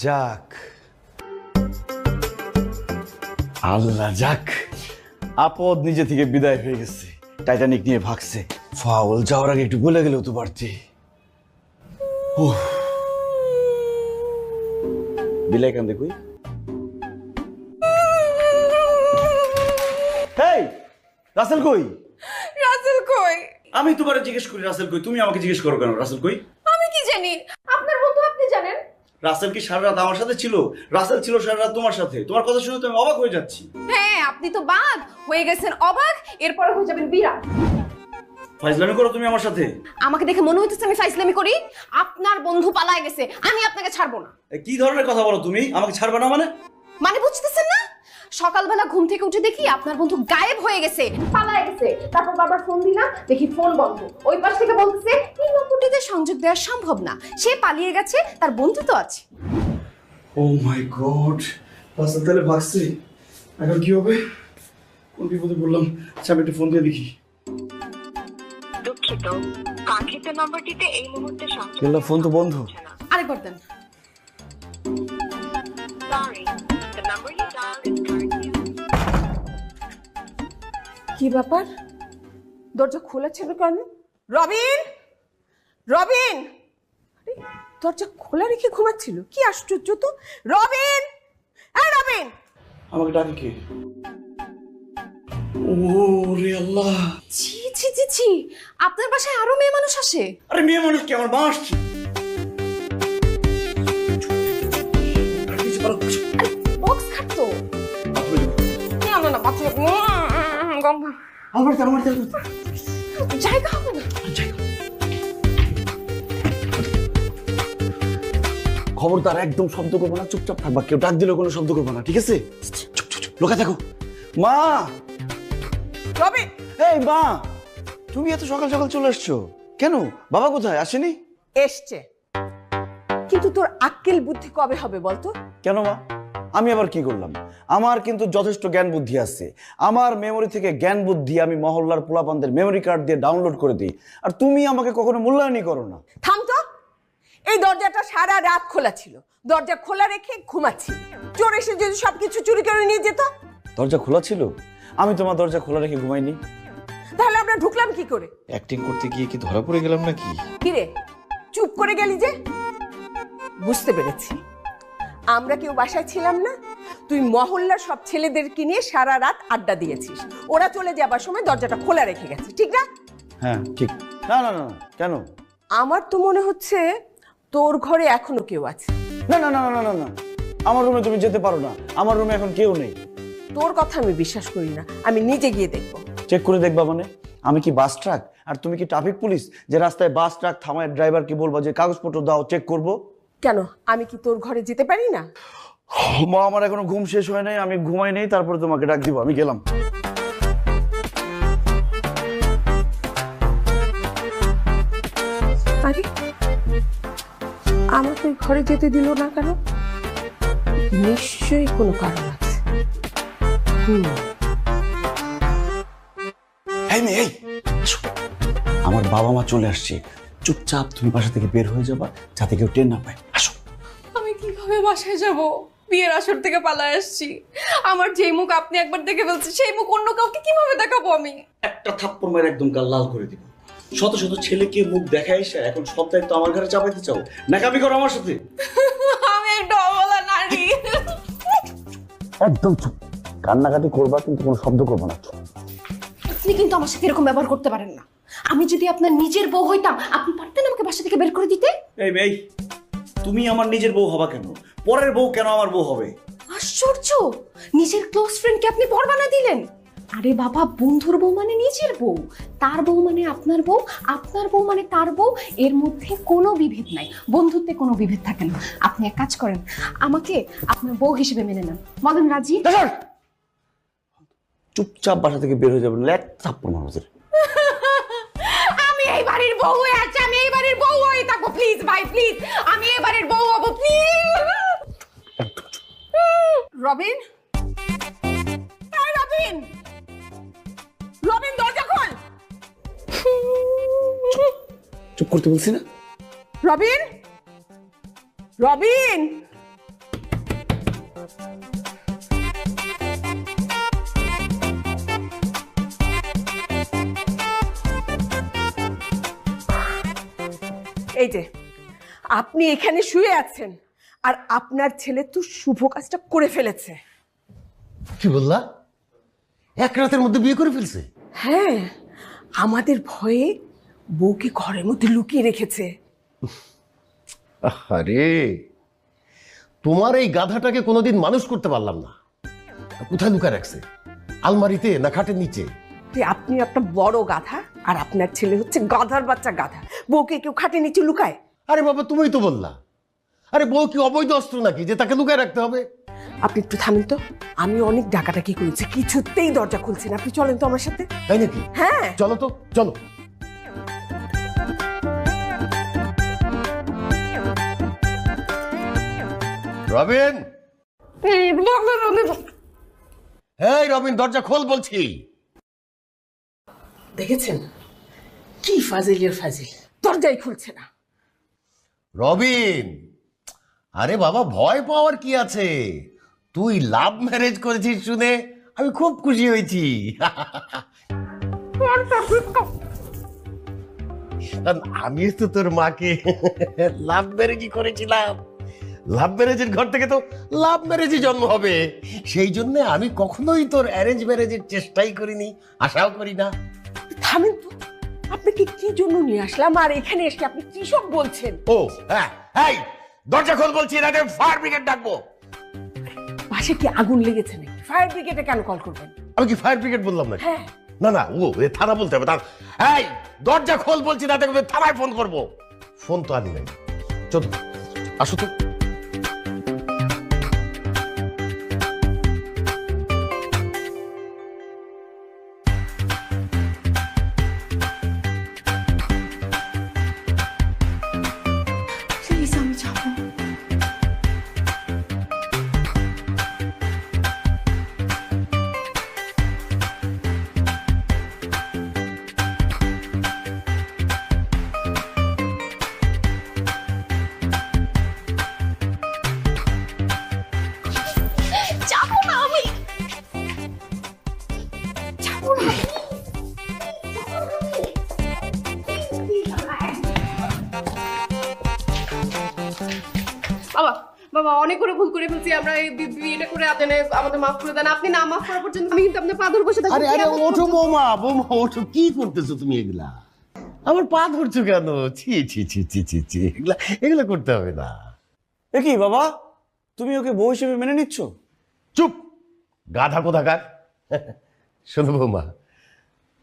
যাক আল্লাহ যাক, আপদ নিজে থেকে বিদায় হয়ে গেছে। টাইটানিক নিয়ে ভাগছে, ফাউল যাওয়ার আগে একটু বলে গেলেও তো পারতি। বিলাই কান দেখুই। হেই রাসেল কই? রাসেল কই? আমি তোমারে জিজ্ঞেস করি রাসেল কই, তুমি আমাকে জিজ্ঞেস করো কেন রাসেল কই? আমি কি জানি? আপনার বন্ধু আপনি জানেন। রাসেল কি সারা রাত আমার সাথে ছিল? রাসেল ছিল সারা রাত তোমার সাথে। তোমার কথা শুনে তো আমি অবাক হয়ে যাচ্ছি। হ্যাঁ, আপনি তো বাঘ হয়ে গেছেন অবাক, এরপরে হয়ে যাবেন বিড়াল। ফাইজলামি করো তুমি আমার সাথে? আমাকে দেখে মনে হইতেছে আমি ফাইজলামি করি? আপনার বন্ধু পালায় গেছে, আমি আপনাকে ছাড়বো না। কি ধরনের কথা বলো তুমি? আমাকে ছাড়বে না মানে? মানে বুঝতেছেন না? সকালবেলা ঘুম থেকে উঠে দেখি আপনার বন্ধু গায়েব হয়ে গেছে, পালায় গেছে। তারপর বাবার ফোন দিলাম, দেখি ফোন বন্ধ। ওই পাশ থেকে বলতেছে এই নম্বরটিতে সংযোগ দেওয়া সম্ভব না, সে পালিয়ে গেছে, তার বন্ধু তো আছে। ও মাই গড, রাসেল তাহলে ভাগছে। এখন কি হবে? কোন বিপদে বললাম? আচ্ছা আমি একটু ফোন দিয়ে দেখি। দুঃখিত, কাঙ্ক্ষিত নম্বরটিতে এই মুহূর্তে সংযোগ গেল, ফোন তো বন্ধ। আরেকবার দেন। Sorry, the number you dialed is currently কি ব্যাপার? দরজা খোলা ছিল কেন? রবিন, রবিন! আরে, দরজা খোলা রেখে ঘুমাচ্ছিল? কি আশ্চর্য তো! রবিন, এই রবিন! আমাকে ডাকে কে? ও রে আল্লাহ! ছি ছি ছি ছি, আপনার বাসায় আরো মেয়ে মানুষ আসে? আরে মেয়ে মানুষ কি, আমার মা আসছে। বক্স খাটতো না না না, বাচ্চা গন্ধ জায়গা হবে না। খবরদার একদম শব্দ করবো না, চুপচাপ থাকবা। কেউ ডাক দিলেও কোনো শব্দ করবো না, ঠিক আছে? চুপ চুপ চুপ, লোকা থাকো। মা! রবিন! এই মা, তুমি এত সকাল সকাল চলে আসছো কেন? বাবা কোথায়, আসেনি? এসছে, কিন্তু তোর আক্কেল বুদ্ধি কবে হবে বলতো? কেন মা, আমি আবার কি করলাম? আমার কিন্তু যথেষ্ট জ্ঞান বুদ্ধি আছে। আমার মেমোরি থেকে জ্ঞান বুদ্ধি আমি মহল্লার পোলাপানদের মেমোরি কার্ড দিয়ে ডাউনলোড করে দিই। আর তুমি আমাকে কখনো মূল্যায়নই করো না। থাম তো! এই দরজাটা সারা রাত খোলা ছিল, দরজা খোলা রেখে ঘুমাচ্ছি। চোর এসে যদি সবকিছু চুরি করে নিয়ে যেত? দরজা খোলা ছিল? আমি তোমার দরজা খোলা রেখে ঘুমাইনি। তাহলে আমরা ঢুকলাম কি করে? অ্যাক্টিং করতে গিয়ে কি ধরা পড়ে গেলাম নাকি? কিরে, চুপ করে গেলি যে? বুঝতে পেরেছি, আমরা কেউ বাসায় ছিলাম না। তুই মহল্লার সব ছেলেদেরকে নিয়ে সারা রাত আড্ডা দিয়েছিস। ওরা চলে যাবার সময় দরজাটা খোলা রেখে গেছে, ঠিক না? হ্যাঁ ঠিক। না না না, কেন? আমার তো মনে হচ্ছে তোর ঘরে এখনো কেউ আছে। না না না না না না, আমার রুমে তুমি যেতে পারো না। আমার রুমে এখন কেউ নেই। তোর কথা আমি বিশ্বাস করি না, আমি নিজে গিয়ে দেখবো। চেক করে দেখবা মানে? আমি কি বাস ট্রাক আর তুমি কি ট্রাফিক পুলিশ যে রাস্তায় বাস ট্রাক থামায় ড্রাইভারকে বলবা যে কাগজপত্র দাও, চেক করব? কেন, আমি কি তোর ঘরে যেতে পারি না? মা, আমার এখনো ঘুম শেষ হয় নাই, আমি ঘুমাই নেই, তারপরে তোমাকে ডাক দিব। আমি গেলাম। আরে, আমাকে ঘরে যেতে দিল না কেন? নিশ্চয়ই কোনো কারণ আছে। এই মেয়ে, এই, আসো। আমার বাবা মা চলে আসছে, চুপচাপ তুমি বাসা থেকে বের হয়ে যাবা, যাতে কেউ টের না পায়। আসো। আমি কিভাবে বাসায় যাব? বিয়ের আসর থেকে পালায় আসছি। আমার যেই মুখ আপনি একবার দেখে ফেলছেন, সেই মুখ অন্য কাউকে কিভাবে দেখাবো আমি? একটা থাপ্পড় মেরে একদম গাল লাল করে দিব। শত শত ছেলেকে মুখ দেখায় এসে এখন সব দায়িত্ব আমার ঘরে চাপাইতে চাও? নাকামি করো আমার সাথে? আমি একটা অবলা নারী। একদম চুপ, কান্নাকাটি করবা কিন্তু কোনো শব্দ করবো না। আপনি কিন্তু আমার সাথে এরকম ব্যবহার করতে পারেন না। আমি যদি আপনার নিজের বউ হইতাম, আপনি পারতেন আমাকে বাসা থেকে বের করে দিতে? এই মেয়ে, তুমি আমার নিজের বউ হবা কেন? পরের বউ কেন আমার বউ হবে? আশ্চর্য, নিজের ক্লোজ ফ্রেন্ডকে আপনি পর বানা দিলেন। আরে বাবা, বন্ধুর বউ মানে নিজের বউ, তার বউ মানে আপনার বউ, আপনার বউ মানে তার বউ। এর মধ্যে কোনো বিভেদ নাই, বন্ধুত্বে কোনো বিভেদ থাকে না। আপনি এক কাজ করেন, আমাকে আপনার বউ হিসেবে মেনে নেন। বলেন রাজি? চুপচাপ বাসা থেকে বের হয়ে যাবেন, এক থাপ্পড় মারো। আমি এই বাড়ির বউ হয়ে আছি, আমি এই বাড়ির বউ হয়ে থাকবো। প্লিজ ভাই, প্লিজ, আমি এই বাড়ির বউ হবো, প্লিজ। রবিন, এই রবিন, রবিন দরজা খোল। চুপ করতে বলছি না? রবিন, রবিন! এই যে আপনি এখানে শুয়ে আছেন আর আপনার ছেলে তো শুভ কাজটা করে ফেলেছে। কি বললা? এক রাতের মধ্যে বিয়ে করে ফেলছে? হ্যাঁ, আমাদের ভয়ে বউকে ঘরের মধ্যে লুকিয়ে রেখেছে। আরে তোমার এই গাধাটাকে কোনোদিন মানুষ করতে পারলাম না। কোথায় লুকায় রাখছে? আলমারিতে না খাটের নিচে? যে আপনি একটা বড় গাধা আর আপনার ছেলে হচ্ছে গাধার বাচ্চা গাধা। বউকে কেউ খাটের নিচে লুকায়? আরে বাবা, তুমিই তো বললা। আরে বউ কি অবৈধ অস্ত্র নাকি যে তাকে লুকায় রাখতে হবে? আপনি একটু থামেন তো, আমি অনেক ডাকাডাকি করেছি, কিছুতেই দরজা খুলছেন। আপনি চলেন তো আমার সাথে। তাই নাকি? হ্যাঁ চলো তো, চলো। রবিন, এই রবিন, দরজা খোল বলছি। দেখেছেন কি ফাজিলের ফাজিল, দরজাই খুলছে না। রবিন, আরে বাবা, ভয় পাওয়ার কি আছে? তুই লাভ ম্যারেজ করেছিস শুনে আমি খুব খুশি হয়েছি। কারণ আমি তো তোর মাকে লাভ ম্যারেজই করেছিলাম। লাভ ম্যারেজের ঘর থেকে তো লাভ ম্যারেজই জন্ম হবে। সেই জন্য আমি কখনোই তোর অ্যারেঞ্জ ম্যারেজের চেষ্টাই করিনি, আশাও করি না। থামেন তো, আপনাকে কি জন্য নিয়ে আসলাম আর এখানে এসে আপনি কি সব বলছেন? ও হ্যাঁ, এই দরজা খোল বলছি, না ফায়ার ব্রিগেড ডাকবো। পাশে কি আগুন লেগেছে নাকি? ফায়ার ব্রিগেডে কেন কল করবেন? আমি কি ফায়ার ব্রিগেড বললাম না? হ্যাঁ। না না, ও থানা বলতে হবে। এই দরজা খোল বলছি, না দেখবে থানায় ফোন করবো। ফোন তো আনি নাই। চলো আসো তো। প্লিজ আমি যাবো। যাবো না আমি, যাবো না। বাবা বাবা, অনেক করে ভুল করে ফেলছি আমরা, এই বিয়েটা করে আপনি আমাদের মাফ করে দেন। আপনি না মাফ করা পর্যন্ত আমি কিন্তু আপনার পা ধরে বসে থাকবো। আরে আরে, ওঠো বৌমা, বৌমা ওঠো। কি করতেছো তুমি এগুলা? আমার পা ধরছো কেন? ছি ছি ছি ছি ছি ছি, এগুলা এগুলা করতে হবে না। এ কি বাবা, তুমি ওকে বউ হিসেবে মেনে নিচ্ছ? চুপ, গাধা কোথাকার। শোনো বৌমা,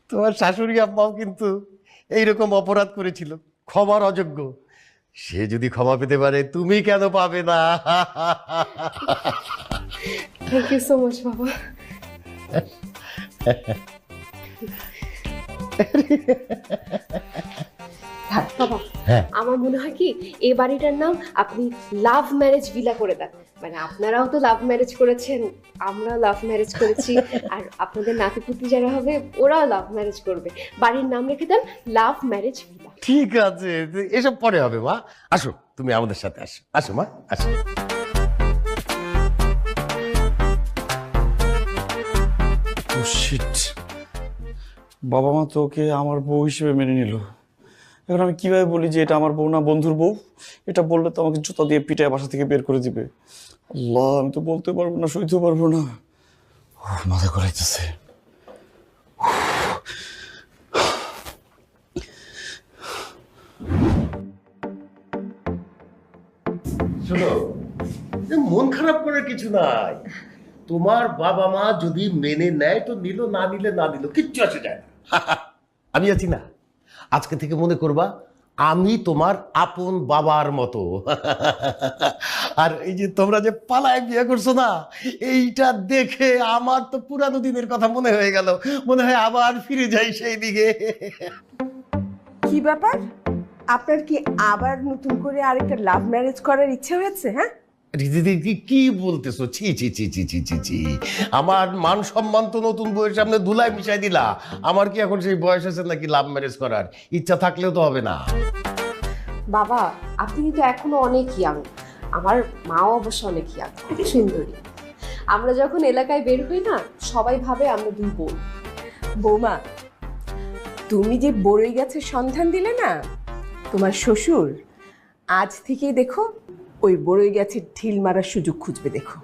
তোমার শাশুড়ি আম্মাও কিন্তু এইরকম অপরাধ করেছিল, ক্ষমার অযোগ্য। সে যদি ক্ষমা পেতে পারে, তুমি কেন পাবে না? থ্যাংক ইউ সো মাচ বাবা। বাবা, হ্যাঁ। আমার মনে হয় কি এই বাড়িটার নাম আপনি লাভ ম্যারেজ ভিলা করে দেন। মানে আপনারাও তো লাভ ম্যারেজ করেছেন, আমরা লাভ ম্যারেজ করেছি, আর আপনাদের নাতিপুতি যারা হবে ওরাও লাভ ম্যারেজ করবে। বাড়ির নাম রেখে দেন লাভ ম্যারেজ ভিলা। ঠিক আছে, এসব পরে হবে মা। আসো, তুমি আমাদের সাথে আসো। আসো মা, আসো। শিট, বাবা মা তো ওকে আমার বউ হিসেবে মেনে নিল। এখন আমি কিভাবে বলি যে এটা আমার বউ না বন্ধুর বউ? এটা বললে তো আমাকে জুতা দিয়ে পিটায় বাসা থেকে বের করে দিবে। আল্লাহ, আমি তো বলতে পারবো না, সইতে পারবো না। মাথা ঘুরাইতেছে। শোনো, মন খারাপ করার কিছু নাই। তোমার বাবা মা যদি মেনে নেয় তো নিল, না নিলে না নিল, কিচ্ছু আসে যায় না। আমি আছি না, আজকে থেকে মনে করবা আমি তোমার আপন বাবার মতো। আর এই যে তোমরা যে পালায় বিয়ে করছো না, এইটা দেখে আমার তো পুরানো দিনের কথা মনে হয়ে গেল। মনে হয় আবার ফিরে যাই সেই দিকে। কি ব্যাপার, আপনার কি আবার নতুন করে আরেকটা লাভ ম্যারেজ করার ইচ্ছে হয়েছে? হ্যাঁ, দিদি কি বলতেছো? ছি ছি ছি ছি ছি ছি ছি, আমার মান সম্মান তো নতুন বউয়ের সামনে ধুলায় মিশাই দিলা। আমার কি এখন সেই বয়স আছে নাকি লাভ ম্যারেজ করার? ইচ্ছা থাকলেও তো হবে না। বাবা, আপনি কিন্তু এখনো অনেক ইয়াং। আমার মাও অবশ্য অনেক ইয়াং, খুব সুন্দরী। আমরা যখন এলাকায় বের হই না, সবাই ভাবে আমরা দুই বোন। বৌমা, তুমি যে বড়ই গাছের সন্ধান দিলে না, তোমার শ্বশুর আজ থেকেই দেখো ওই বড়ই গাছের ঢিল মারার সুযোগ খুঁজবে, দেখো।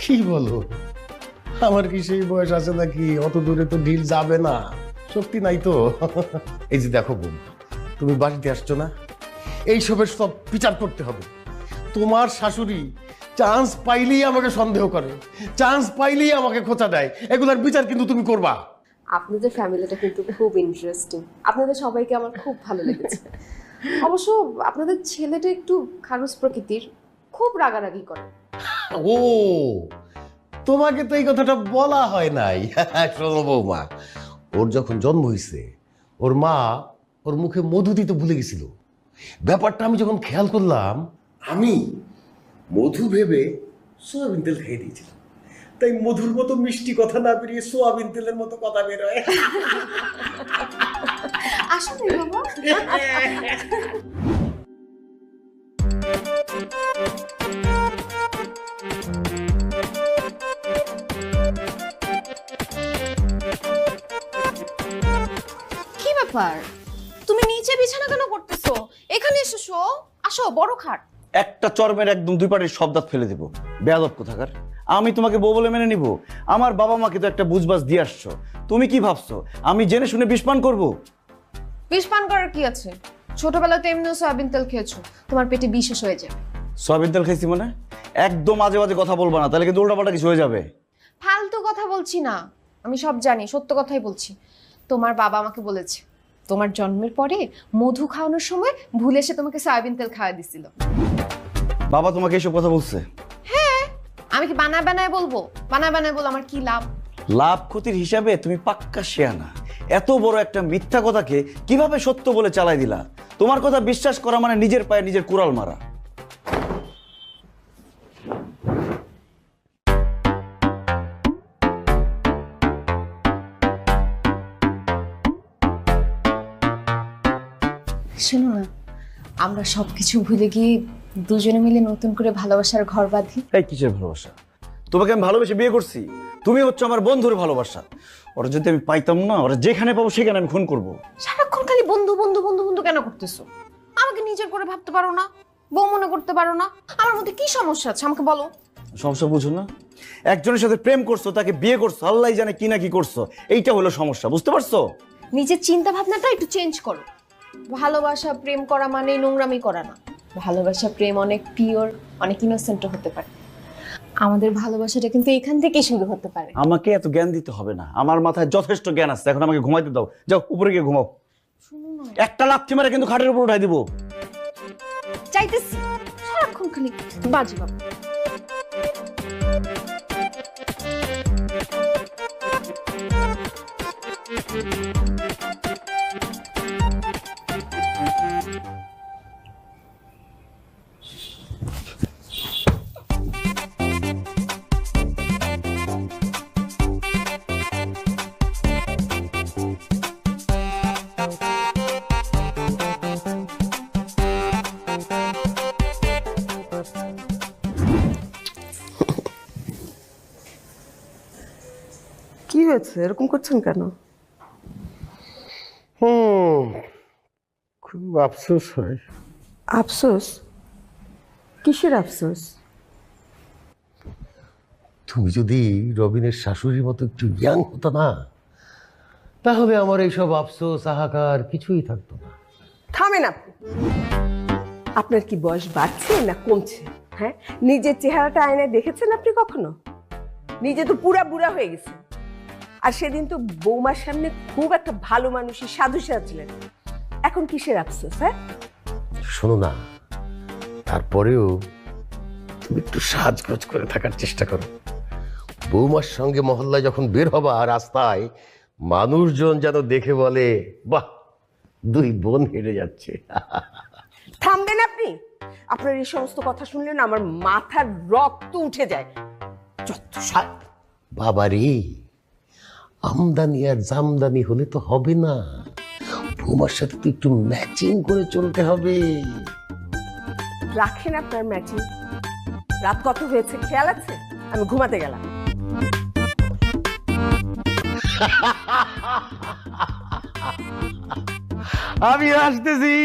কি বলো, আমার কি সেই বয়স আছে নাকি? অত দূরে তো ঢিল যাবে না, শক্তি নাই তো। এই যে দেখো বোন, তুমি বাড়িতে আসছো না, এইসবের সব বিচার করতে হবে। তোমার শাশুড়ি চান্স পাইলেই আমাকে সন্দেহ করে, চান্স পাইলেই আমাকে খোঁচা দেয়, এগুলার বিচার কিন্তু তুমি করবা। আপনাদের ফ্যামিলিটা কিন্তু খুব ইন্টারেস্টিং, আপনাদের সবাইকে আমার খুব ভালো লেগেছে। অবশ্য আপনাদের ছেলেটা একটু খারুস প্রকৃতির, খুব রাগারাগি করে। ও, তোমাকে তো এই কথাটা বলা হয় নাই। শোনো বৌমা, ওর যখন জন্ম হয়েছে ওর মা ওর মুখে মধু দিতে ভুলে গেছিল। ব্যাপারটা আমি যখন খেয়াল করলাম, আমি মধু ভেবে সোয়াবিন তেল খেয়ে দিয়েছিলাম। তাই মধুর মতো মিষ্টি কথা না বেরিয়ে সোয়াবিন তেলের মতো কথা বেরোয়। আসলে বাবা, কি ব্যাপার, তুমি নিচে বিছানা কেন করতেছো? এখানে এসো, শো, আসো, বড় খাট। একটা চরমের একদম দুই পাটির সব দাঁত ফেলে দেবো, বেয়াদব কোথাকার। আমি তোমাকে বউ বলে মেনে নিব? আমার বাবা মাকে তো একটা বুঝবাজ দিয়ে আসছো, তুমি কি ভাবছো আমি জেনে শুনে বিষপান করব? বিষ পান করার কি আছে? ছোটবেলাতে এমনিও সয়াবিন তেল খেয়েছো, তোমার পেটে বিষ শেষ হয়ে যাবে। সয়াবিন তেল খাইছি মানে? একদম আজে বাজে কথা বলবা না, তাহলে কিন্তু উল্টাপাল্টা কিছু হয়ে যাবে। ফালতু কথা বলছি না, আমি সব জানি, সত্য কথাই বলছি। তোমার বাবা আমাকে বলেছে তোমার জন্মের পরে মধু খাওয়ানোর সময় ভুলে এসে তোমাকে সয়াবিন তেল খাওয়া দিছিল। বাবা তোমাকে এসব কথা বলছে? আমি কি বানায় বানায় বলবো? বানায় বানায় বল, আমার কি লাভ? লাভ ক্ষতির হিসাবে তুমি পাক্কা শেয়ানা। এত বড় একটা মিথ্যা কথাকে কিভাবে সত্য বলে চালাই দিলা? তোমার কথা বিশ্বাস করা মানে নিজের পায়ে নিজের কুড়াল মারা। শোনো না, আমরা সবকিছু ভুলে গিয়ে দুজনে মিলে নতুন করে ভালোবাসার ঘর বাঁধি। এই কিসের ভালোবাসা? তোমাকে আমি ভালোবেসে বিয়ে করছি, তুমি হচ্ছে আমার বন্ধুর ভালোবাসা। ওরা যদি আমি পাইতাম না, ওরা যেখানে পাবো সেখানে আমি খুন করব। সারাক্ষণ খালি বন্ধু বন্ধু বন্ধু বন্ধু কেন করতেছো? আমাকে নিজের করে ভাবতে পারো না? বউ মনে করতে পারো না? আমার মধ্যে কি সমস্যা আছে আমাকে বলো। সমস্যা বুঝো না? একজনের সাথে প্রেম করছো, তাকে বিয়ে করছো, আল্লাহ জানে কি না কি করছো, এইটা হলো সমস্যা, বুঝতে পারছো? নিজের চিন্তা ভাবনাটা একটু চেঞ্জ করো। ভালোবাসা প্রেম করা মানে নোংরামি করা না। ভালোবাসা প্রেম অনেক পিওর, অনেক ইনোসেন্টও হতে পারে। আমাদের ভালোবাসাটা কিন্তু এখান থেকেই শুরু হতে পারে। আমাকে এত জ্ঞান দিতে হবে না, আমার মাথায় যথেষ্ট জ্ঞান আছে। এখন আমাকে ঘুমাইতে দাও, যাও উপরে গিয়ে ঘুমাও। শুনো না, একটা লাথি মারে কিন্তু খাটের উপর উঠাই দিব। চাইতেছি সারাক্ষণ খালি বাজি বাবা। কি হয়েছে, এরকম করছেন কেন? খুব আফসোস হয়। আফসোস? কিসের আফসোস? তুমি যদি রবিনের শাশুড়ির মতো একটু ইয়াং হতো না, তাহলে আমার এইসব আফসোস হাহাকার কিছুই থাকতো না। থামেন আপনি। আপনার কি বয়স বাড়ছে না কমছে? হ্যাঁ, নিজের চেহারাটা আয়নায় দেখেছেন আপনি কখনো? নিজে তো পুরা বুড়া হয়ে গেছে। আর সেদিন তো বৌমার সামনে খুব একটা ভালো মানুষই সাধু সাজলেন। এখন কিসের আফসোস? হ্যাঁ, শোনো না, তারপরেও তুমি একটু সাজগোজ করে থাকার চেষ্টা করো। বৌমার সঙ্গে মহল্লায় যখন বের হবা রাস্তায়, মানুষজন যেন দেখে বলে, বাহ, দুই বোন হেরে যাচ্ছে। থামবেন আপনি। আপনার এই সমস্ত কথা শুনলে না আমার মাথার রক্ত উঠে যায়। যত সব। বাবারে, আমদানি আর জামদানি হলে তো হবে না, বৌমার সাথে তো একটু ম্যাচিং করে চলতে হবে। রাখেন আপনার ম্যাচিং। রাত কত হয়েছে খেয়াল আছে? আমি ঘুমাতে গেলাম। আমি আসতেছি।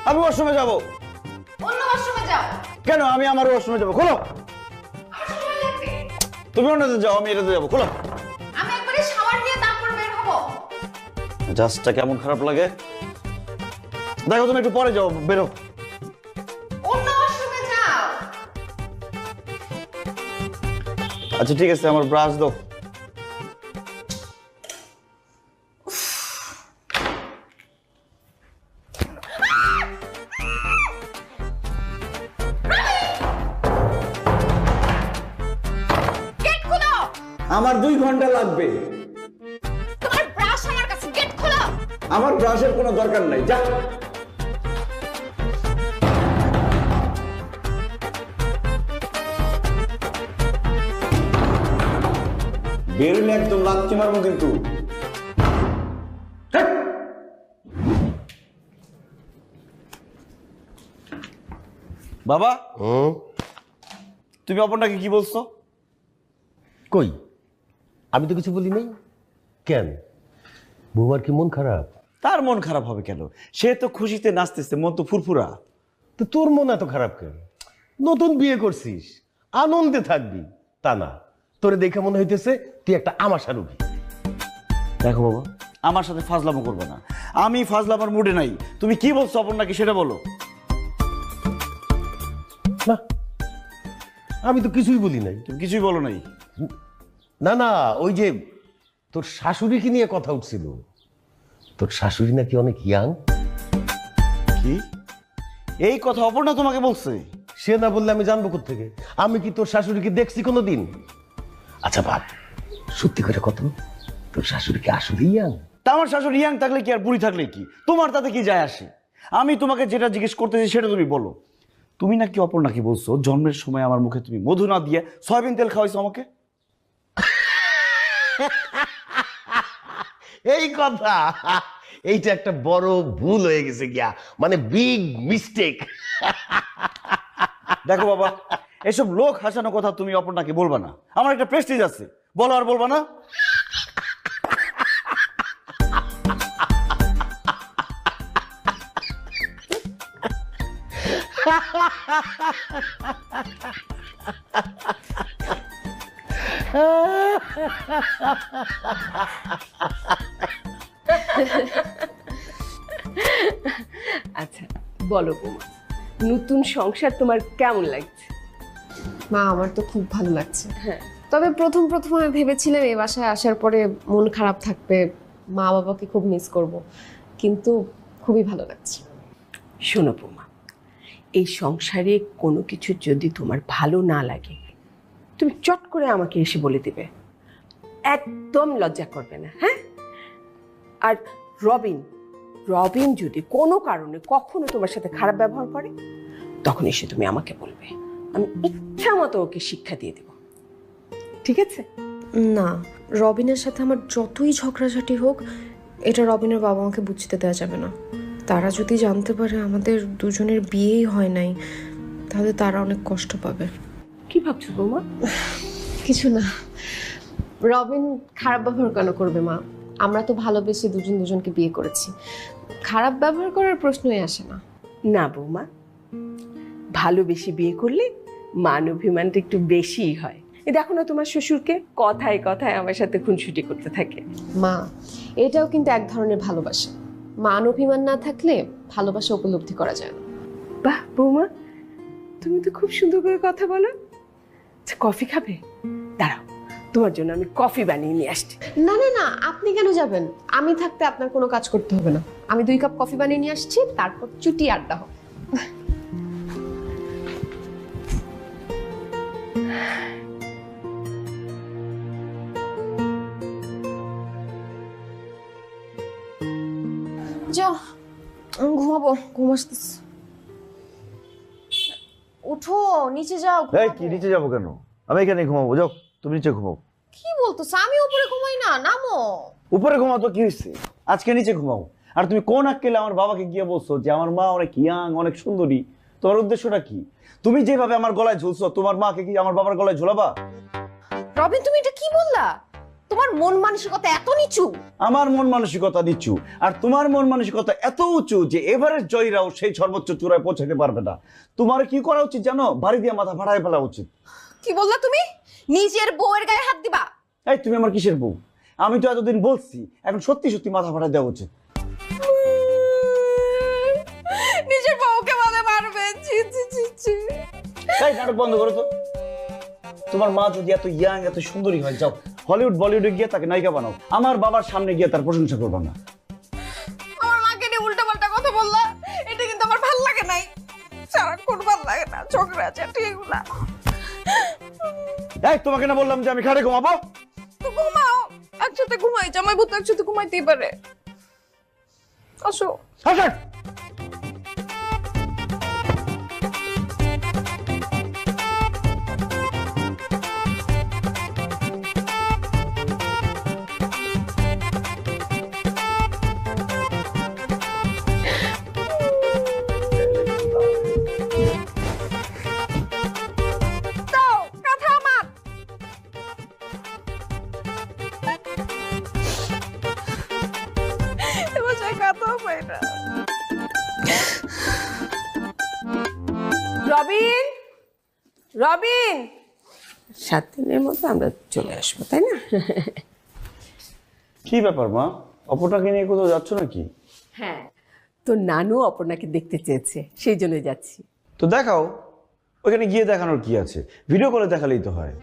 আমি ওয়াশরুমে যাবো। অন্য ওয়াশরুমে যাও। কেন? আমি আমার ওয়াশরুমে যাবো, খোলো। তুমি অন্যতে যাও, আমি এটাতে যাবো, খোলো। আমি একবারে শাওয়ার নিয়ে তারপর বের হব। জাস্টটা কেমন খারাপ লাগে দেখো। তুমি একটু পরে যাও, বেরো। অন্য ওয়াশরুমে যাও। আচ্ছা ঠিক আছে, আমার ব্রাশ দাও। গেট খোলো। আমার 2 ঘন্টা লাগবে। তোমার ব্রাশ আমার কাছে, গেট খোলো। আমার ব্রাশের কোনো দরকার নাই, যা। বেরোলে একদম লাথি মারবো কিন্তু। হ্যাট! বাবা, তুমি অপর্ণাকে কি বলছো? কই, আমি তো কিছু বলি নাই। কেন, বৌমার কি মন খারাপ? তার মন খারাপ হবে কেন? সে তো খুশিতে নাচতেছে, মন তো ফুরফুরা। তো তোর মন এত খারাপ কেন? নতুন বিয়ে করছিস, আনন্দে থাকবি। তা না, তোরে দেখে মনে হইতেছে তুই একটা আমাশা রোগী। দেখো বাবা, আমার সাথে ফাজলামো করবে না। আমি ফাজলামার মুডে নাই। তুমি কি বলছো অপর্ণাকে সেটা বলো। না, আমি তো কিছুই বলি নাই। তুমি কিছুই বলো নাই? না না, ওই যে তোর শাশুড়িকে নিয়ে কথা উঠছিল। তোর শাশুড়ি নাকি অনেক ইয়াং। কি এই কথা অপর্ণা তোমাকে বলছে? সে না বললে আমি জানবো কোত্থেকে? আমি কি তোর শাশুড়িকে দেখছি কোনোদিন? আচ্ছা বাপ, সত্যি করে কত, তোর শাশুড়িকে আসলে ইয়াং? তা আমার শাশুড়ি ইয়াং থাকলে কি আর বুড়ি থাকলে কি, তোমার তাতে কি যায় আসে? আমি তোমাকে যেটা জিজ্ঞেস করতেছি সেটা তুমি বলো। তুমি নাকি অপর্ণাকে বলছো জন্মের সময় আমার মুখে তুমি মধু না দিয়ে সয়াবিন তেল খাওয়াইছো আমাকে? এই কথা, এইটা একটা বড় ভুল হয়ে গেছে গিয়া, মানে বিগ মিস্টেক। দেখো বাবা, এসব লোক হাসানো কথা তুমি অপর্ণাকে বলবা না। আমার একটা প্রেস্টিজ আছে, বলো আর বলবা না। আচ্ছা বলো বৌমা, নতুন সংসার তোমার কেমন লাগছে? মা, আমার তো খুব ভালো লাগছে। হ্যাঁ, তবে প্রথম আমি ভেবেছিলাম এই বাসায় আসার পরে মন খারাপ থাকবে, মা বাবাকে খুব মিস করব, কিন্তু খুবই ভালো লাগছে। শোনো বৌমা, এই সংসারে কোনো কিছু যদি তোমার ভালো না লাগে, তুমি চট করে আমাকে এসে বলে দিবে, একদম লজ্জা করবে না। হ্যাঁ, আর রবিন রবিন যদি কোনো কারণে কখনো তোমার সাথে খারাপ ব্যবহার করে, তখন এসে তুমি আমাকে বলবে, আমি ইচ্ছা মতো ওকে শিক্ষা দিয়ে দেব। ঠিক আছে? না, রবিনের সাথে আমার যতই ঝগড়াঝাটি হোক, এটা রবিনের বাবা মাকে বুঝতে দেওয়া যাবে না। তারা যদি জানতে পারে আমাদের দুজনের বিয়েই হয় নাই, তাহলে তারা অনেক কষ্ট পাবে। কি ভাবছো বৌমা? কিছু না, রবিন খারাপ ব্যবহার কেন করবে মা? আমরা তো ভালোবেসে দুজনকে বিয়ে করেছি, খারাপ ব্যবহার করার প্রশ্নই আসে না। না বৌমা, ভালোবেসে বিয়ে করলে মান অভিমানটা একটু বেশিই হয়। এই দেখো না তোমার শ্বশুরকে, কথায় কথায় আমার সাথে খুনসুটি করতে থাকে। মা, এটাও কিন্তু এক ধরনের ভালোবাসা। মান অভিমান না থাকলে ভালোবাসা উপলব্ধি করা যায় না। বাহ বৌমা, তুমি তো খুব সুন্দর করে কথা বলো। আচ্ছা, কফি খাবে? দাঁড়াও, তোমার জন্য আমি কফি বানিয়ে নিয়ে আসছি। না না না, আপনি কেন যাবেন? আমি থাকতে আপনার কোনো কাজ করতে হবে না। আমি 2 কাপ কফি বানিয়ে নিয়ে আসছি, তারপর চুটি আড্ডা হবে। যাও, আমি ঘুমাবো, ঘুম আসতেছে। উঠো, নিচে যাও। এই কি নিচে যাবো কেন? আমি এখানে ঘুমাবো, যাও তুমি নিচে ঘুমাও। কি বলতেছ? আমি উপরে ঘুমাই না, নামো। উপরে ঘুমাও তো কি হয়েছে? আজকে নিচে ঘুমাও। আর তুমি কোন আক্কেলে আমার বাবাকে গিয়ে বলছো যে আমার মা অনেক ইয়াং, অনেক সুন্দরী? তোমার উদ্দেশ্যটা কি? তুমি যেভাবে আমার গলায় ঝুলছো, তোমার মাকে কি আমার বাবার গলায় ঝুলাবা? রবিন, তুমি এটা কি বললা? তোমার মন মানসিকতা এত নিচু? আমার মন মানসিকতা নিচু, আর তোমার মন মানসিকতা এত উঁচু যে এভারেস্ট জয়ীরাও সেই সর্বোচ্চ চূড়ায় পৌঁছাতে পারবে না। তোমার কি করা উচিত জানো? বাড়ি দিয়ে মাথা ফাটায় ফেলা উচিত। কি বললা তুমি? নিজের বউয়ের গায়ে হাত দিবা? এই তুমি আমার কিসের বউ? আমি তো এতদিন বলছি, এখন সত্যি সত্যি মাথা ফাটায় দেওয়া উচিত। নিজের বউকে বলে মারবে? ছি ছি ছি ছি। এই নাটক বন্ধ করো তো। তোমার মা যদি এত ইয়াং, এত সুন্দরী হয়, যাও হলিউড বলিউডে গিয়ে তাকে নায়িকা বানাও। আমার বাবার সামনে গিয়ে তার প্রশংসা করবা না। আমার মাকে নিয়ে উল্টাপাল্টা কথা বললা, এটা কিন্তু আমার ভাল লাগে নাই। সারাক্ষণ ভাল লাগে না, ঝগড়া ঝাঁটি এগুলা। এই তোমাকে না বললাম যে আমি খাটে ঘুমাবো? তো ঘুমাও, একসাথে ঘুমাই। জামাই বউ তো একসাথে ঘুমাইতেই পারে। আসো। হাসান! দাও, কথা আমার। এবার যাই কথা পাই না। রবিন, রবিন, 7 দিনের মধ্যে আমরা চলে আসবো, তাই না? কি ব্যাপার মা? অপরটাকে নিয়ে কোথাও যাচ্ছ নাকি? হ্যাঁ, তো নানু অপর্ণাকে দেখতে চেয়েছে, সেই জন্য যাচ্ছি। তো দেখাও, ওখানে গিয়ে দেখানোর কি আছে? ভিডিও কলে দেখালেই তো হয়।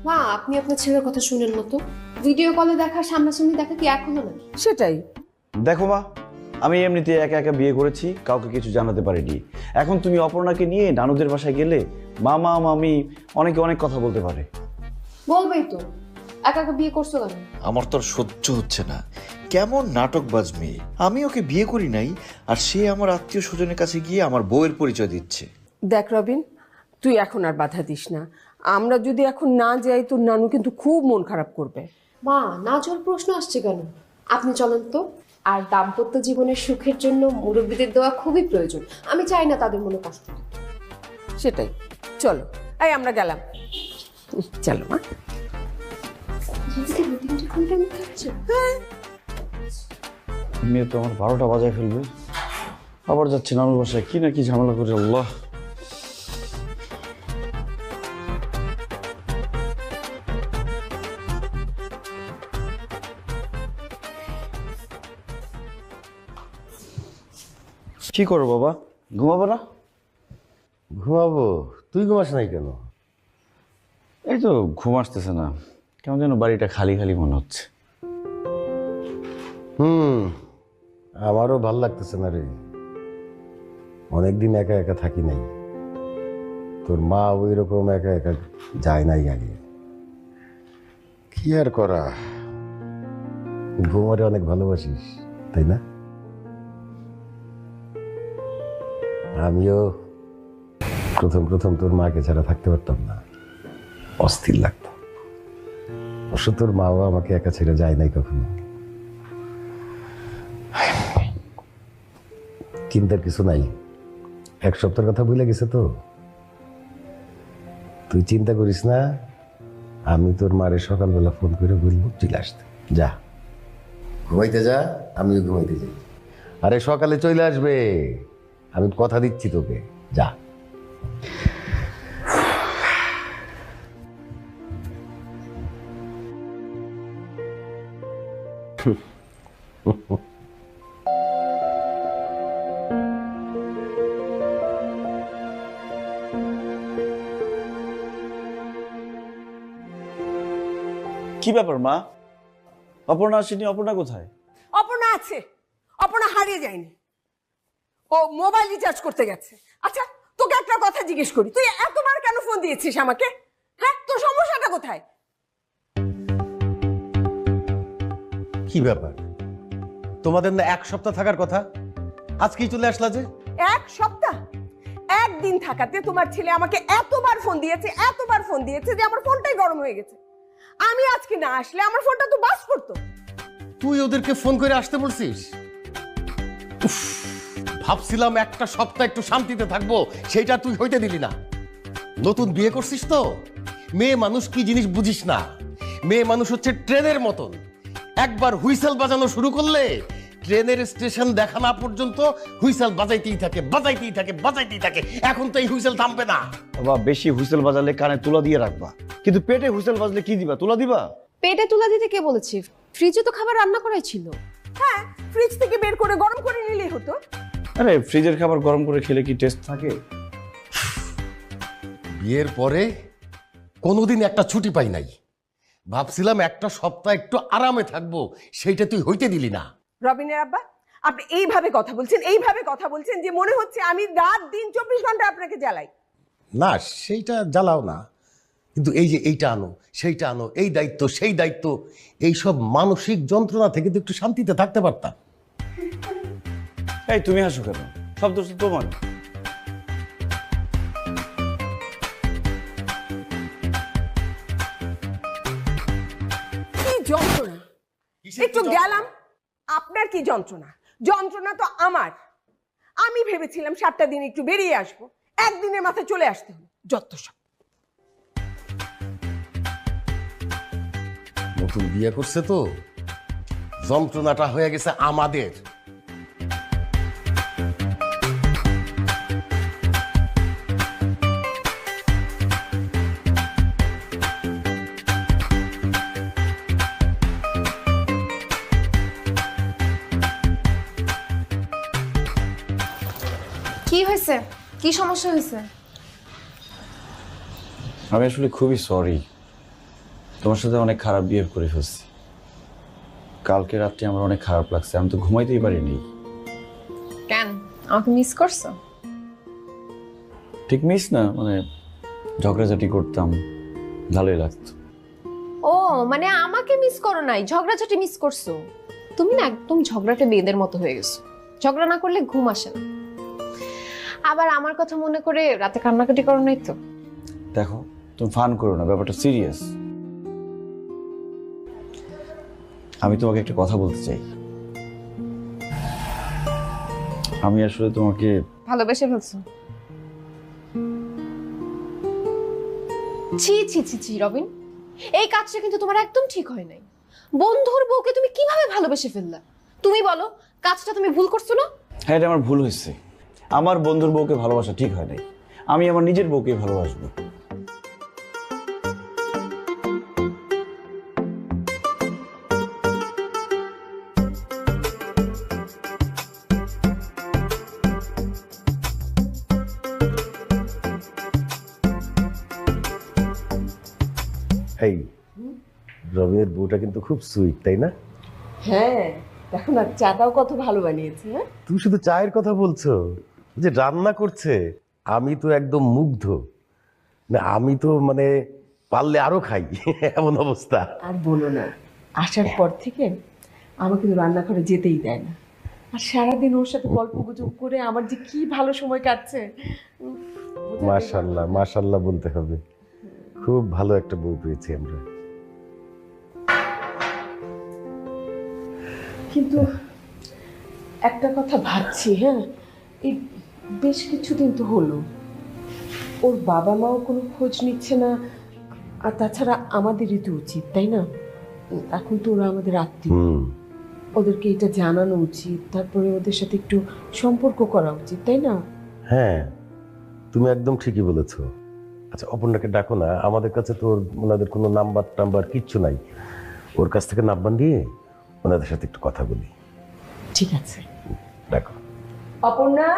মা, আপনি আপনার ছেলের কথা শুনেন না তো। ভিডিও কলে দেখা, সামনাসামনি দেখা কি এখনো না? সেটাই। দেখো মা, আমি এমনিতে একা একা বিয়ে করেছি, কাউকে কিছু জানাতে পারিনি। এখন তুমি অপর্ণাকে নিয়ে নানুদের বাসায় গেলে মামা মামি অনেকে অনেক কথা বলতে পারে। বলবেই তো, একা একা বিয়ে করছো কেন? আমার তো আর সহ্য হচ্ছে না। কেমন নাটকবাজ মেয়ে! আমি ওকে বিয়ে করি নাই, আর সে আমার আত্মীয় স্বজনের কাছে গিয়ে আমার বউয়ের পরিচয় দিচ্ছে। দেখ রবিন, তুই এখন আর বাধা দিস না। আমরা যদি এখন না যাই, তোর নানু কিন্তু খুব মন খারাপ করবে। মা, না যাওয়ার প্রশ্ন আসছে কেন? আপনি চলেন তো। আর দাম্পত্য জীবনের সুখের জন্য মুরব্বীদের দেওয়া খুবই প্রয়োজন। আমি চাই না তাদের মনে কষ্ট দিতে। সেটাই, চলো। এই আমরা গেলাম, চলো মা। মেয়ে তো আমার 12টা বাজায় ফেলবে। আবার যাচ্ছি নানুর বাসায়, কি না কি ঝামেলা করে। আল্লাহ, কি করো বাবা? ঘুমাবো না? ঘুমাবো? তুই ঘুমাস নাই কেন? এই তো ঘুম আসতেছে না, কেমন যেন বাড়িটা খালি খালি মনে হচ্ছে। আমারও ভাল লাগতেছে না রে। অনেকদিন একা একা থাকি নাই। তোর মা ওই রকম একা একা যায় নাই আগে। কি আর করা, ঘুমারে অনেক ভালোবাসিস, তাই না? আমিও প্রথম প্রথম তোর মাকে ছাড়া থাকতে পারতাম না, অস্থির লাগতো। অবশ্য তোর মাও আমাকে একা ছেড়ে যায় নাই কখনো। চিন্তার কিছু নাই, 1 সপ্তাহের কথা ভুলে গেছে তো। তুই চিন্তা করিস না, আমি তোর মারে সকালবেলা ফোন করে বলবো চলে আসতে। যা ঘুমাইতে যা, আমিও ঘুমাইতে যাই। আরে সকালে চলে আসবে, আমি কথা দিচ্ছি তোকে। যা। কি ব্যাপার মা? অপর্ণা আসেনি? অপর্ণা কোথায়? অপর্ণা আছে, অপর্ণা হারিয়ে যায়নি, ও মোবাইল রিচার্জ করতে গেছে। আচ্ছা তোকে একটা কথা জিজ্ঞেস করি, তুই এতবার কেন ফোন দিয়েছিস আমাকে? হ্যাঁ, তোর সমস্যাটা কোথায়? কি ব্যাপার, তোমাদের না 1 সপ্তাহ থাকার কথা, আজকেই চলে আসলা যে? 1 সপ্তাহ? একদিন থাকাতে তোমার ছেলে আমাকে এতবার ফোন দিয়েছে যে আমার ফোনটাই গরম হয়ে গেছে। আমি আজকে না আসলে আমার ফোনটা তো বাস করতো। তুই ওদেরকে ফোন করে আসতে বলছিস? উফ, ভাবছিলাম 1 সপ্তাহ একটু শান্তিতে থাকবো, সেইটা তুই হইতে দিলি না। নতুন বিয়ে করছিস তো, মেয়ে মানুষ কি জিনিস বুঝিস না। মেয়ে মানুষ হচ্ছে ট্রেনের মতন, একবার হুইসেল বাজানো শুরু করলে ট্রেনের স্টেশন দেখা না পর্যন্ত হুইসেল বাজাইতেই থাকে। এখন তো এই হুইসেল থামবে না। বাবা, বেশি হুইসেল বাজালে কানে তুলা দিয়ে রাখবা, কিন্তু পেটে হুইসেল বাজলে কি দিবা? তুলা দিবা? পেটে তুলা দিতে কে বলেছে? ফ্রিজে তো খাবার রান্না করাই ছিল। হ্যাঁ, ফ্রিজ থেকে বের করে গরম করে নিলেই হতো। আরে ফ্রিজের খাবার গরম করে খেলে কি টেস্ট থাকে? বিয়ের পরে কোনোদিন একটা ছুটি পাই নাই, ভাবছিলাম 1 সপ্তাহ একটু আরামে থাকবো, সেইটা তুই হইতে দিলি না। রবিনের আব্বা, আপনি এইভাবে কথা বলছেন যে মনে হচ্ছে আমি রাত দিন 24 ঘন্টা আপনাকে জ্বালাই। না, সেইটা জ্বালাও না, কিন্তু এই যে এইটা আনো সেইটা আনো, এই দায়িত্ব সেই দায়িত্ব, এইসব মানসিক যন্ত্রণা থেকে তো একটু শান্তিতে থাকতে পারতাম। এই তুমি হাসো কেন? সব দোষ তো তোমার। কি যন্ত্রণা! একটু গেলাম, আপনার কি যন্ত্রণা? যন্ত্রণা তো আমার। আমি ভেবেছিলাম 7টা দিন একটু বেরিয়ে আসবো, একদিনের মাথায় চলে আসতে হলো। যত সব। নতুন বিয়ে করছে তো, যন্ত্রণাটা হয়ে গেছে আমাদের। কি হয়েছে? কি সমস্যা হয়েছে? আমি আসলে খুবই সরি, তোমার সাথে অনেক খারাপ বিহেভ করে ফেলছি। কালকে রাত্রে আমার অনেক খারাপ লাগছে, আমি তো ঘুমাইতেই পারিনি। কেন, আমাকে মিস করছো? ঠিক মিস না, মানে ঝগড়াঝাটি করতাম, ভালোই লাগতো। ও মানে আমাকে মিস করো নাই, ঝগড়াঝাটি মিস করছো? তুমি না একদম ঝগড়াটে বেদের মতো হয়ে গেছো। ঝগড়া না করলে ঘুম আসে না। আবার আমার কথা মনে করে রাতে কান্নাকাটি করো নাই তো? দেখো, তুমি ফান করো না, ব্যাপারটা সিরিয়াস। আমি তোমাকে একটা কথা বলতে চাই। আমি আসলে তোমাকে ভালোবেসে ফেলছো? ছি ছি ছি ছি রবিন, এই কাজটা কিন্তু তোমার একদম ঠিক হয় নাই। বন্ধুর বউকে তুমি কিভাবে ভালোবেসে ফেললা? তুমি বলো, কাজটা তুমি ভুল করছো না? হ্যাঁ, এটা আমার ভুল হয়েছে। আমার বন্ধুর বউকে ভালোবাসা ঠিক হয় নাই, আমি আমার নিজের বউকে ভালোবাসবো। এই রবিনের বউটা কিন্তু খুব সুইট, তাই না? হ্যাঁ, দেখো না চাটাও কত ভালো বানিয়েছে। হ্যাঁ, তুমি শুধু চায়ের কথা বলছো, যে রান্না করছে আমি তো একদম মুগ্ধ। না, আমি তো মানে পারলে আরো খাই, এমন অবস্থা। আর বলো না, আসার পর থেকে আমাকে কিন্তু রান্নাঘরে যেতেই দেয় না। আর সারাদিন ওর সাথে গল্প গুজব করে আমার যে কি ভালো সময় কাটছে। মাশাআল্লাহ মাশাআল্লাহ বলতে হবে, খুব ভালো একটা বউ পেয়েছি আমরা। কিন্তু একটা কথা ভাবছি, হ্যাঁ, এই বেশ কিছুদিন তো হলো ওর বাবা মাও কোনো খোঁজ নিচ্ছে না। আর তাছাড়া আমাদেরই তো উচিত, তাই না? এখন তো ওরা আমাদের আত্মীয়, ওদেরকে এটা জানানো উচিত, তারপরে ওদের সাথে একটু সম্পর্ক করা উচিত, তাই না? হ্যাঁ, তুমি একদম ঠিকই বলেছো। আচ্ছা, অপর্ণাকে ডাকো না, আমাদের কাছে তো ওনাদের কোনো নাম্বার টাম্বার কিচ্ছু নাই। ওর কাছ থেকে নাম্বার নিয়ে ওনাদের সাথে একটু কথা বলি। ঠিক আছে, ডাকো। অপর্ণা,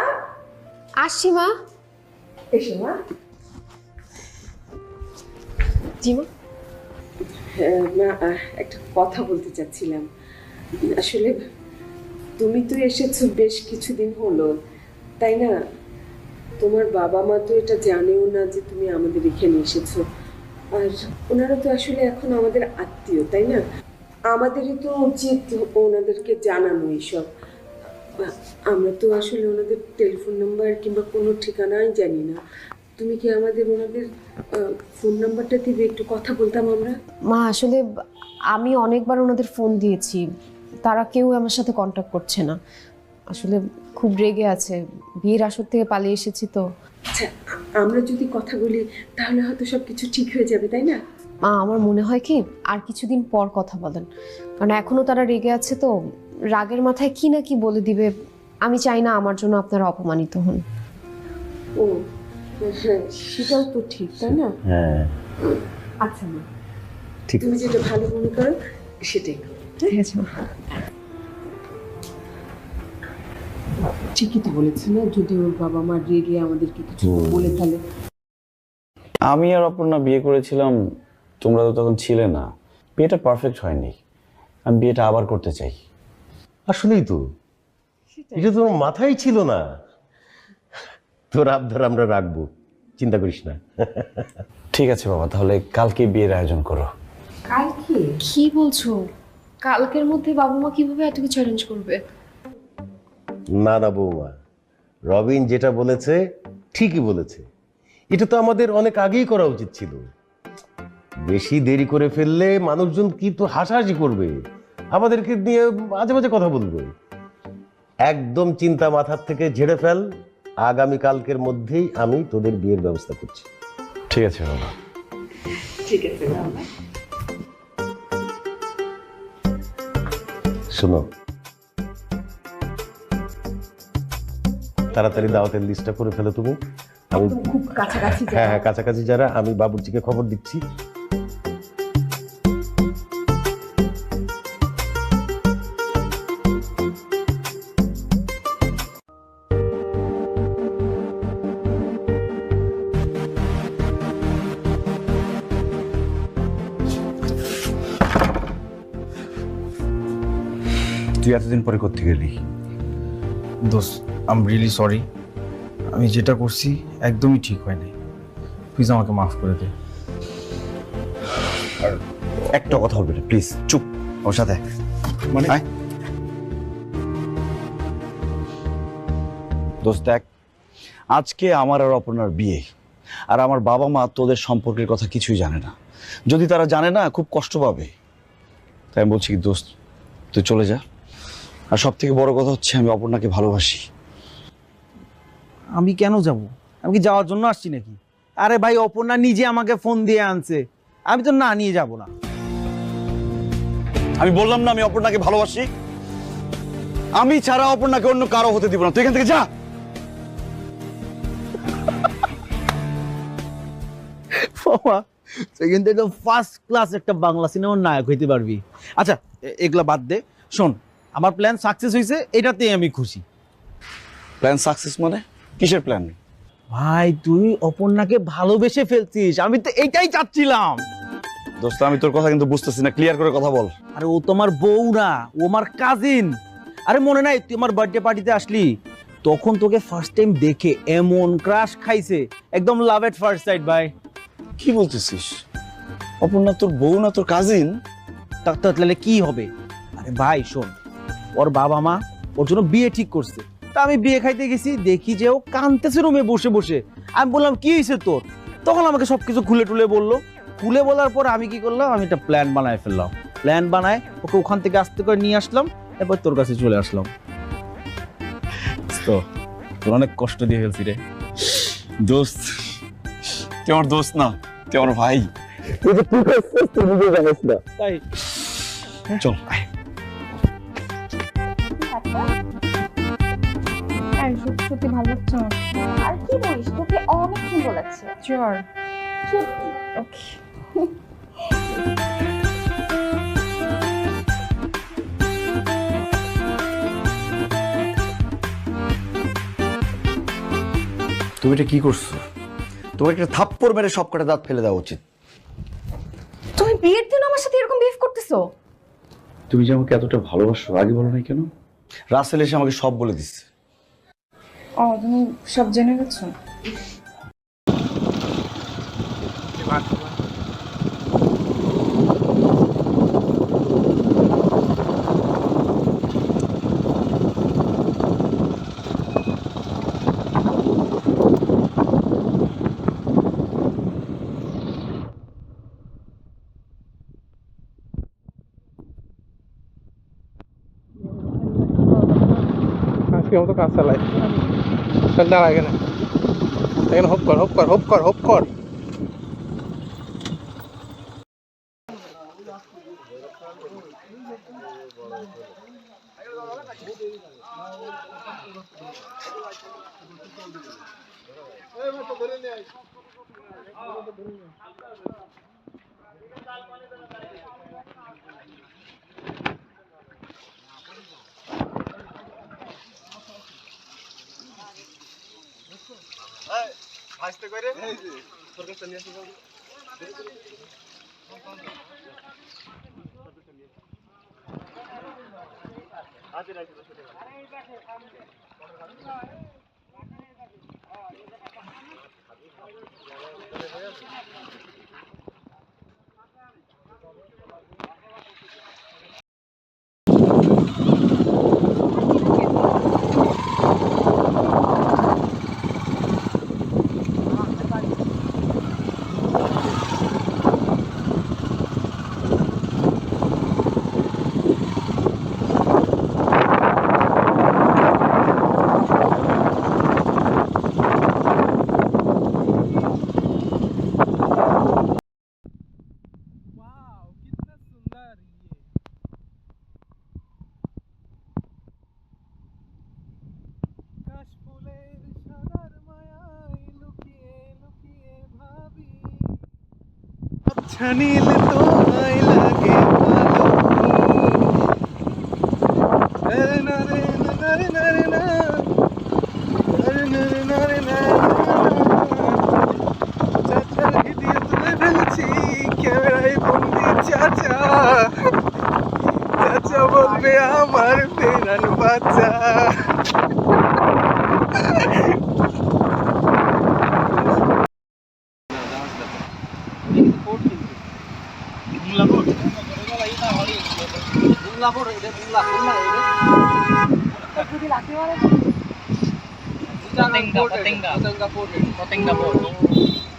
আসছি মা। এসো মা। জি মা। না, একটা কথা বলতে চাচ্ছিলাম। আসলে তুমি তো এসেছো বেশ কিছুদিন হলো, তাই না? তোমার বাবা মা তো এটা জানেও না যে তুমি আমাদের এখানে এসেছো, আর ওনারা তো আসলে এখন আমাদের আত্মীয়, তাই না? আমাদেরই তো উচিত ওনাদেরকে জানানো এইসব। আমরা তো আসলে ওনাদের টেলিফোন নাম্বার কিংবা কোনো ঠিকানাই জানি না। তুমি কি আমাদের ওনাদের ফোন নাম্বারটা দিবে, একটু কথা বলতাম আমরা? মা আসলে আমি অনেকবার ওনাদের ফোন দিয়েছি, তারা কেউ আমার সাথে কন্ট্যাক্ট করছে না। আসলে খুব রেগে আছে, বিয়ের আসর থেকে পালিয়ে এসেছি তো। আচ্ছা, আমরা যদি কথা বলি তাহলে হয়তো সব কিছু ঠিক হয়ে যাবে, তাই না? মা আমার মনে হয় কি আর কিছুদিন পর কথা বলেন, কারণ এখনো তারা রেগে আছে তো, রাগের মাথায় কি না কি বলে দিবে। আমি চাই না আমার জন্য আপনারা অপমানিত হন। ও হ্যাঁ, সেটাও তো ঠিক, তাই না? হ্যাঁ আচ্ছা মা, ঠিক। তুমি যেটা ভালো মনে করো সেটাই করো। ঠিক আছে মা। ঠিকই তো বলেছে না, যদি ওর বাবা মা রেগে আমাদেরকে কিছু বলে ফেলে। আমি আর অপর্ণা বিয়ে করেছিলাম, তোমরা তো তখন ছিলে না। বিয়েটা পারফেক্ট হয়নি, আমি বিয়েটা আবার করতে চাই। আসলেই তো, এটা তো আমার মাথায় ছিল না। তোর আবদার আমরা রাখবো, চিন্তা করিস না। ঠিক আছে বাবা, তাহলে কালকে বিয়ের আয়োজন করো। কালকে? কি বলছো? কালকের মধ্যে বাবা মা কিভাবে এত কিছু অ্যারেঞ্জ করবে? না না বৌমা, রবিন যেটা বলেছে ঠিকই বলেছে। এটা তো আমাদের অনেক আগেই করা উচিত ছিল। বেশি দেরি করে ফেললে মানুষজন কি তো হাসাহাসি করবে, আমাদেরকে নিয়ে মাঝে মাঝে কথা বলবে। একদম চিন্তা মাথার থেকে ঝেড়ে ফেল, আগামী কালকের মধ্যেই আমি তোদের বিয়ের ব্যবস্থা করছি। ঠিক আছে বাবা। ঠিক আছে বাবা। শোনো, তাড়াতাড়ি দাওয়াতের লিস্টটা করে ফেলো তুমি। আমি খুব কাছাকাছি যাও। হ্যাঁ হ্যাঁ, কাছাকাছি যারা, আমি বাবুর্চিকে খবর দিচ্ছি। তুই এতদিন পরে করতে গেলি? দোস্ত আই এম রিয়েলি সরি, আমি যেটা করছি একদমই ঠিক হয়নি, প্লিজ আমাকে মাফ করে দে। একটা কথা বলবি না প্লিজ, চুপ। ওর সাথে মানে আয়। দোস্ত দেখ, আজকে আমার আর অপর্ণার বিয়ে, আর আমার বাবা মা তোদের সম্পর্কের কথা কিছুই জানে না। যদি তারা জানে না খুব কষ্ট পাবে। তাই আমি বলছি কি দোস্ত, তুই চলে যা। আর সব থেকে বড় কথা হচ্ছে আমি অপর্ণাকে ভালোবাসি। আমি কেন যাব? আমি কি যাওয়ার জন্য আসছি নাকি? আরে ভাই, অপর্ণা নিজে আমাকে ফোন দিয়ে আনছে, আমি তো না নিয়ে যাব না। আমি বললাম না আমি অপর্ণাকে ভালোবাসি। আমি ছাড়া অপর্ণাকে অন্য কারো হতে দিব না। তুই এখান থেকে যা। বাবা, সেখান থেকে ফার্স্ট ক্লাস একটা বাংলা সিনেমার নায়ক হইতে পারবি। আচ্ছা এগুলা বাদ দে, শোন, আমার প্ল্যান সাকসেস হয়েছে, এটাতেই আমি খুশি। প্ল্যান সাকসেস মানে? কিসের প্ল্যান? ভাই তুই অপর্ণাকে ভালোবেসে ফেলছিস, আমি তো এইটাই চাচ্ছিলাম। দোস্ত আমি তোর কথা কিন্তু বুঝতেছি না, ক্লিয়ার করে কথা বল। আরে ও তোমার বউ না, ও আমার কাজিন। আরে মনে নাই তুই আমার বার্থডে পার্টিতে আসলি, তখন তোকে ফার্স্ট টাইম দেখে এমন ক্রাশ খাইছে, একদম লাভ এট ফার্স্ট সাইট। ভাই কি বলতেছিস? অপর্ণা তোর বউ না, তোর কাজিন? তাহলে কি হবে? আরে ভাই শোন, ওর বাবা মা ওর জন্য বিয়ে ঠিক করছে, তা আমি বিয়ে খাইতে গেছি, দেখি যে ও কাঁদতেছে রুমে বসে বসে। আমি বললাম কি হয়েছে তোর? তখন আমাকে সবকিছু খুলে টুলে বললো। খুলে বলার পর আমি কি করলাম, আমি একটা প্ল্যান বানায় ফেললাম। প্ল্যান বানায় ওকে ওখান থেকে আস্তে করে নিয়ে আসলাম, এরপর তোর কাছে চলে আসলাম। তো তোর অনেক কষ্ট দিয়ে ফেলছি রে দোস্ত তুই আমার দোস্ত না, তুই আমার ভাই। তাই চল আয়। সত্যি ভালো লাগছে না। আর কি বলিস, তোকে অনেক সুন্দর লাগছে। চল সত্যি। ওকে তুমি এটা কি করছো? তোমার একটা থাপ্পড় মেরে সব কটা দাঁত ফেলে দেওয়া উচিত। তুমি বিয়ের দিন আমার সাথে এরকম বিহেভ করতেছো? তুমি যে আমাকে এতটা ভালোবাসো আগে বলো নাই কেন? রাসেল এসে আমাকে সব বলে দিচ্ছে। ও, তুমি সব জেনে গেছো? আজকের মতো কাজ চালাই, দাঁড়া এখানে, এখানে হোপ কর হোপ কর হোপ কর হোপ কর। আচ্ছা নীল তোমায় লাগে চাচার ভিডিও তুলে ফেলছি ক্যামেরায় বন্দি চাচা, চাচা বলবে আমার ফেরান বাচ্চা।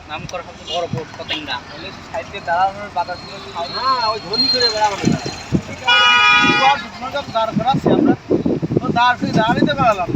নাম করা সবচেয়ে বড় পোর্ট পতেঙ্গা, সাইডে দাঁড়ানোর বাতাস ওই ধনী করে বেড়াবো দাঁড় করাচ্ছি আমরা, দাঁড় দাঁড়িতে বেড়ালাম।